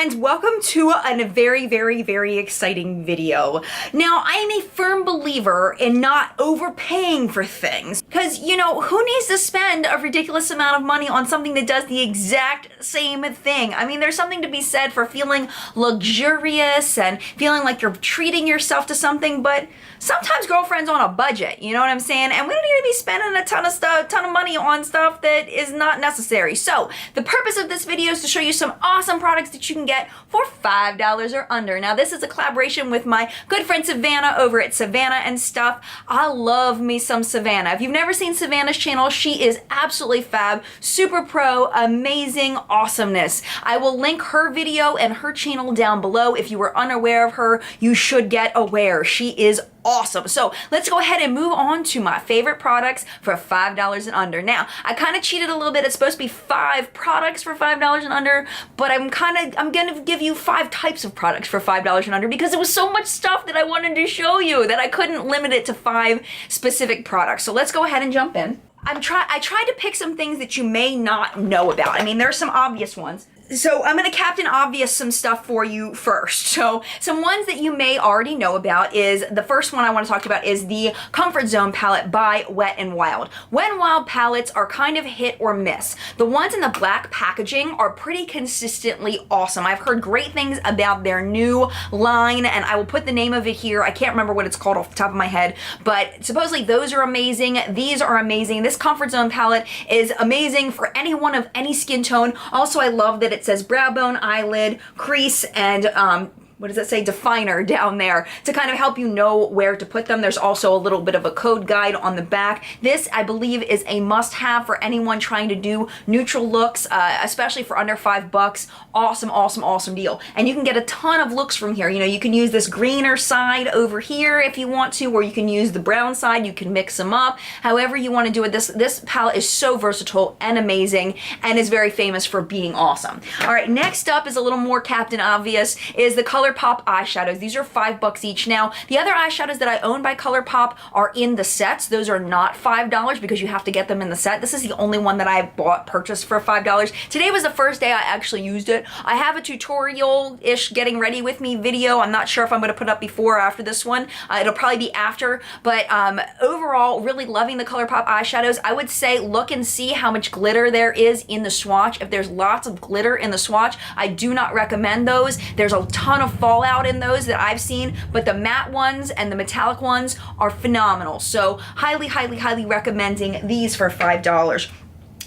friends, welcome to a very exciting video. Now, I am a firm believer in not overpaying for things because, you know, who needs to spend a ridiculous amount of money on something that does the exact same thing? I mean, there's something to be said for feeling luxurious and feeling like you're treating yourself to something, but sometimes girlfriend's on a budget, you know what I'm saying? And we don't need to be spending a ton of money on stuff that is not necessary. So the purpose of this video is to show you some awesome products that you can get for $5 or under. Now, this is a collaboration with my good friend Savannah over at SavannahAndStuff. I love me some Savannah. If you've never seen Savannah's channel, she is absolutely fab, super pro, amazing awesomeness. I will link her video and her channel down below. If you were unaware of her, you should get aware. She is awesome. So let's go ahead and move on to my favorite products for $5 and under. Now, I kind of cheated a little bit. It's supposed to be 5 products for $5 and under, but I'm going to give you 5 types of products for $5 and under because it was so much stuff that I wanted to show you that I couldn't limit it to 5 specific products. So let's go ahead and jump in. I tried to pick some things that you may not know about. I mean, there are some obvious ones. So I'm going to Captain Obvious some stuff for you first. So some ones that you may already know about is, the first one I want to talk about is the Comfort Zone palette by Wet n Wild. Wet n Wild palettes are kind of hit or miss. The ones in the black packaging are pretty consistently awesome. I've heard great things about their new line, and I will put the name of it here. I can't remember what it's called off the top of my head, but supposedly those are amazing. These are amazing. This Comfort Zone palette is amazing for anyone of any skin tone. Also, I love that it says brow bone, eyelid, crease, and what does it say? Definer down there to kind of help you know where to put them. There's also a little bit of a code guide on the back. This, I believe, is a must-have for anyone trying to do neutral looks, especially for under $5. Awesome deal. And you can get a ton of looks from here. You know, you can use this greener side over here if you want to, or you can use the brown side. You can mix them up. However you want to do it. This palette is so versatile and amazing and is very famous for being awesome. All right, next up is a little more Captain Obvious, is the ColourPop eyeshadows. These are $5 each. Now, the other eyeshadows that I own by ColourPop are in the sets. Those are not $5 because you have to get them in the set. This is the only one that I purchased for $5. Today was the first day I actually used it. I have a tutorial-ish getting ready with me video. I'm not sure if I'm going to put up before or after this one. It'll probably be after, but overall, really loving the ColourPop eyeshadows. I would say look and see how much glitter there is in the swatch. If there's lots of glitter in the swatch, I do not recommend those. There's a ton of fallout in those that I've seen, but the matte ones and the metallic ones are phenomenal. So highly recommending these for $5.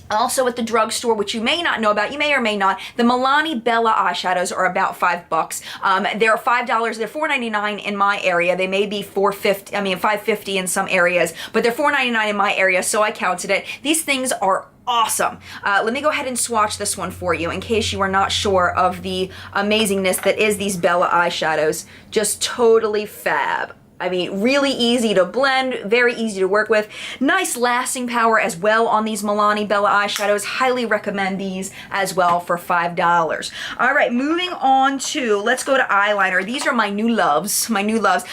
Also at the drugstore, which you may not know about, you may or may not, the Milani Bella eyeshadows are about $5. They're $5. They're $4.99 in my area. They may be $5.50 in some areas, but they're $4.99 in my area, so I counted it. These things are awesome. Let me go ahead and swatch this one for you in case you are not sure of the amazingness that is these Bella eyeshadows. Just totally fab. I mean, really easy to blend, very easy to work with. Nice lasting power as well on these Milani Bella eyeshadows. Highly recommend these as well for $5. All right, moving on to, let's go to eyeliner. These are my new loves,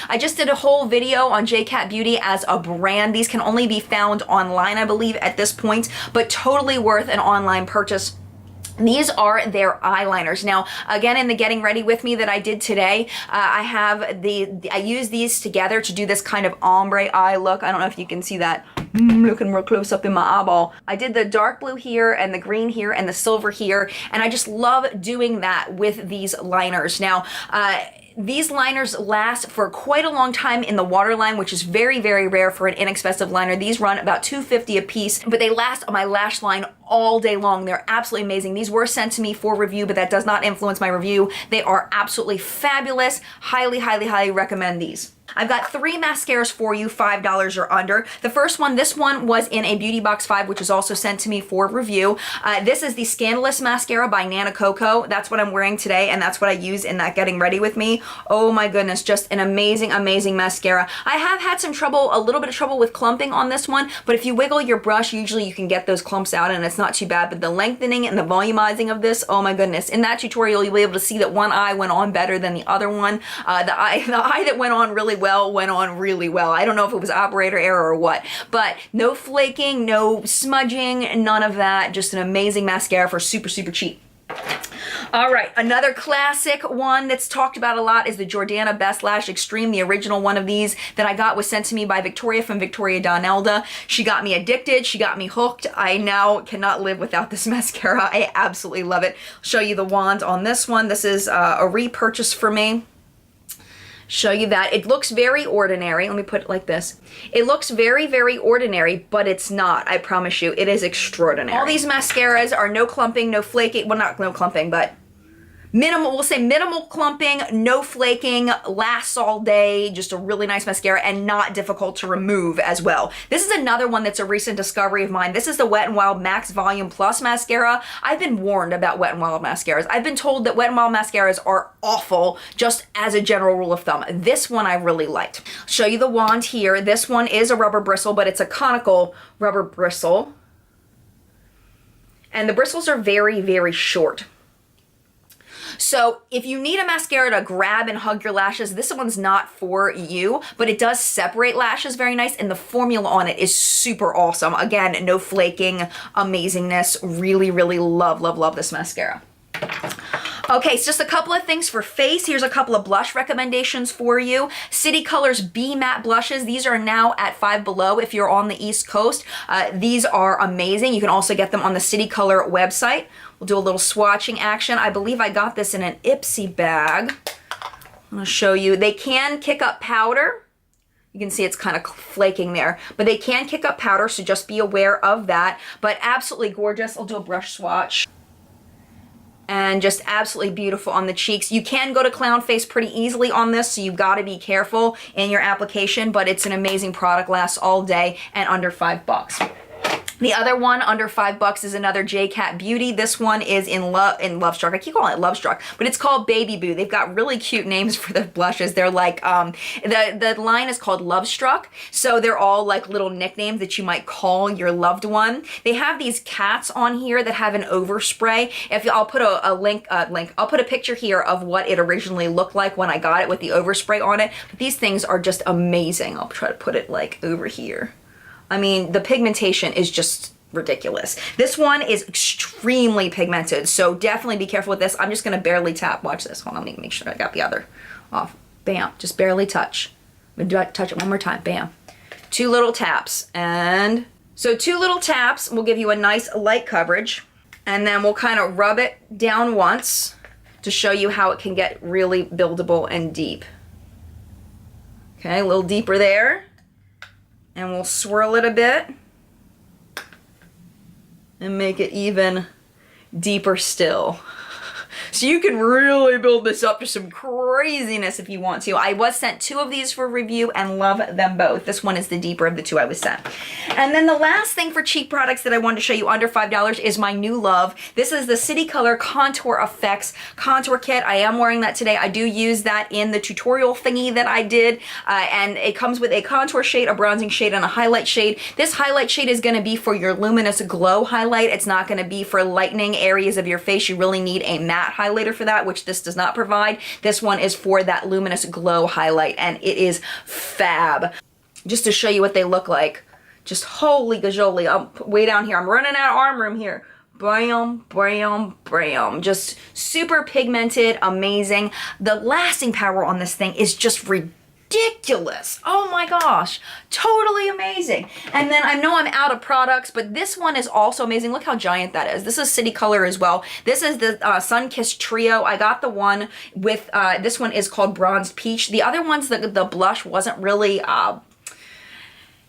I just did a whole video on JCat Beauty as a brand. These can only be found online, I believe, at this point, but totally worth an online purchase. These are their eyeliners. Now, again, in the getting ready with me that I did today, I use these together to do this kind of ombre eye look. I don't know if you can see that. Looking real close up in my eyeball. I did the dark blue here and the green here and the silver here, and I just love doing that with these liners. Now, these liners last for quite a long time in the waterline, which is very rare for an inexpensive liner. These run about $2.50 a piece, but they last on my lash line all day long. They're absolutely amazing. These were sent to me for review, but that does not influence my review. They are absolutely fabulous. Highly recommend these. I've got 3 mascaras for you, $5 or under. The first one, this one was in a Beauty Box 5, which is also sent to me for review. This is the Scandalous Mascara by Nanacoco. That's what I'm wearing today, and that's what I use in that getting ready with me. Oh my goodness, just an amazing mascara. I have had a little bit of trouble with clumping on this one, but if you wiggle your brush, usually you can get those clumps out and it's not too bad, but the lengthening and the volumizing of this, oh my goodness. In that tutorial, you'll be able to see that one eye went on better than the other one. The eye that went on really well went on really well. I don't know if it was operator error or what, but no flaking, no smudging, none of that. Just an amazing mascara for super cheap. All right, another classic one that's talked about a lot is the Jordana Best Lash Extreme. The original one of these that I got was sent to me by Victoria from Victoria Donelda. She got me addicted. She got me hooked. I now cannot live without this mascara. I absolutely love it. I'll show you the wand on this one. This is a repurchase for me. Show you that. It looks very ordinary. Let me put it like this. It looks very, very ordinary, but it's not. I promise you, it is extraordinary. All these mascaras are no clumping, no flaking. Well, not no clumping, but minimal, we'll say minimal clumping, no flaking, lasts all day, just a really nice mascara and not difficult to remove as well. This is another one that's a recent discovery of mine. This is the Wet n Wild Max Volume Plus mascara. I've been warned about Wet n Wild mascaras. I've been told that Wet n Wild mascaras are awful, just as a general rule of thumb. This one I really liked. I'll show you the wand here. This one is a rubber bristle, but it's a conical rubber bristle. And the bristles are very, very short. So if you need a mascara to grab and hug your lashes, this one's not for you, but it does separate lashes very nice, and the formula on it is super awesome. Again, no flaking, amazingness. Really, really love, love, love this mascara. Okay, so just a couple of things for face. Here's a couple of blush recommendations for you. City Colors B Matte blushes. These are now at Five Below if you're on the East Coast. These are amazing. You can also get them on the City Color website. We'll do a little swatching action. I believe I got this in an Ipsy bag. I'm gonna show you. They can kick up powder. You can see it's kind of flaking there, but they can kick up powder, so just be aware of that. But absolutely gorgeous. I'll do a brush swatch. And just absolutely beautiful on the cheeks. You can go to clown face pretty easily on this, so you've got to be careful in your application, but it's an amazing product, lasts all day and under $5. The other one under $5 is another JCat Beauty. This one is in Lovestruck. I keep calling it Lovestruck, but it's called Baby Boo. They've got really cute names for the blushes. They're like, the line is called Lovestruck. So they're all like little nicknames that you might call your loved one. They have these cats on here that have an overspray. I'll put I'll put a picture here of what it originally looked like when I got it with the overspray on it. But these things are just amazing. I'll try to put it like over here. I mean, the pigmentation is just ridiculous. This one is extremely pigmented, so definitely be careful with this. I'm just gonna barely tap. Watch this. Hold on, let me make sure I got the other off. Bam, just barely touch. I'm gonna touch it one more time, bam. 2 little taps, and so 2 little taps will give you a nice light coverage, and then we'll kind of rub it down once to show you how it can get really buildable and deep. Okay, a little deeper there. And we'll swirl it a bit and make it even deeper still. So you can really build this up to some craziness if you want to. I was sent 2 of these for review and love them both. This one is the deeper of the 2 I was sent. And then the last thing for cheap products that I wanted to show you under $5 is my new love. This is the City Color Contour Effects Contour Kit. I am wearing that today. I do use that in the tutorial thingy that I did. And it comes with a contour shade, a bronzing shade, and a highlight shade. This highlight shade is going to be for your luminous glow highlight. It's not going to be for lightening areas of your face. You really need a matte highlighter for that, which this does not provide. This one is for that luminous glow highlight, and it is fab. Just to show you what they look like. Just holy gajoli. I'm way down here. I'm running out of arm room here. Bam, bam, bam. Just super pigmented, amazing. The lasting power on this thing is just ridiculous. Oh my gosh, totally amazing. And then I know I'm out of products, but this one is also amazing. Look how giant that is. This is City Color as well. This is the Sun-Kissed Trio. I got the one with, this one is called Bronzed Peach. The other ones, the blush wasn't really,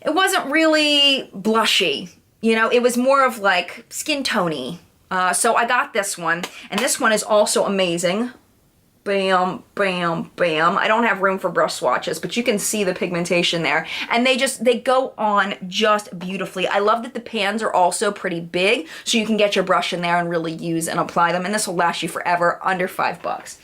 it wasn't really blushy. You know, it was more of like skin tony. So I got this one, and this one is also amazing. Bam, bam, bam. I don't have room for brush swatches, but you can see the pigmentation there. And they go on just beautifully. I love that the pans are also pretty big, so you can get your brush in there and really use and apply them. And this will last you forever under $5.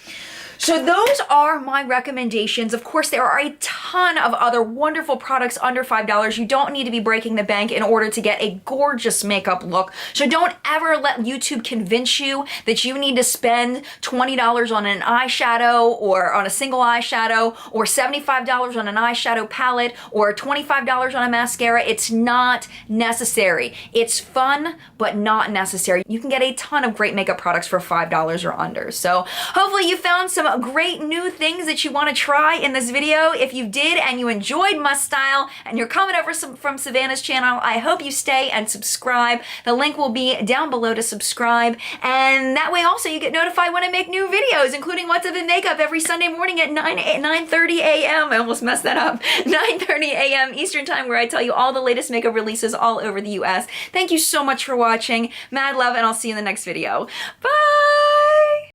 So those are my recommendations. Of course, there are a ton ton of other wonderful products under $5. You don't need to be breaking the bank in order to get a gorgeous makeup look. So don't ever let YouTube convince you that you need to spend $20 on an eyeshadow or on a single eyeshadow or $75 on an eyeshadow palette or $25 on a mascara. It's not necessary. It's fun, but not necessary. You can get a ton of great makeup products for $5 or under. So hopefully you found some great new things that you want to try in this video. If you did and you enjoyed Must Style and you're coming over from Savannah's channel, I hope you stay and subscribe. The link will be down below to subscribe, and that way also you get notified when I make new videos, including What's Up in Makeup every Sunday morning at 9:30 a.m. I almost messed that up. 9:30 a.m. Eastern Time, where I tell you all the latest makeup releases all over the US. Thank you so much for watching. Mad love, and I'll see you in the next video. Bye!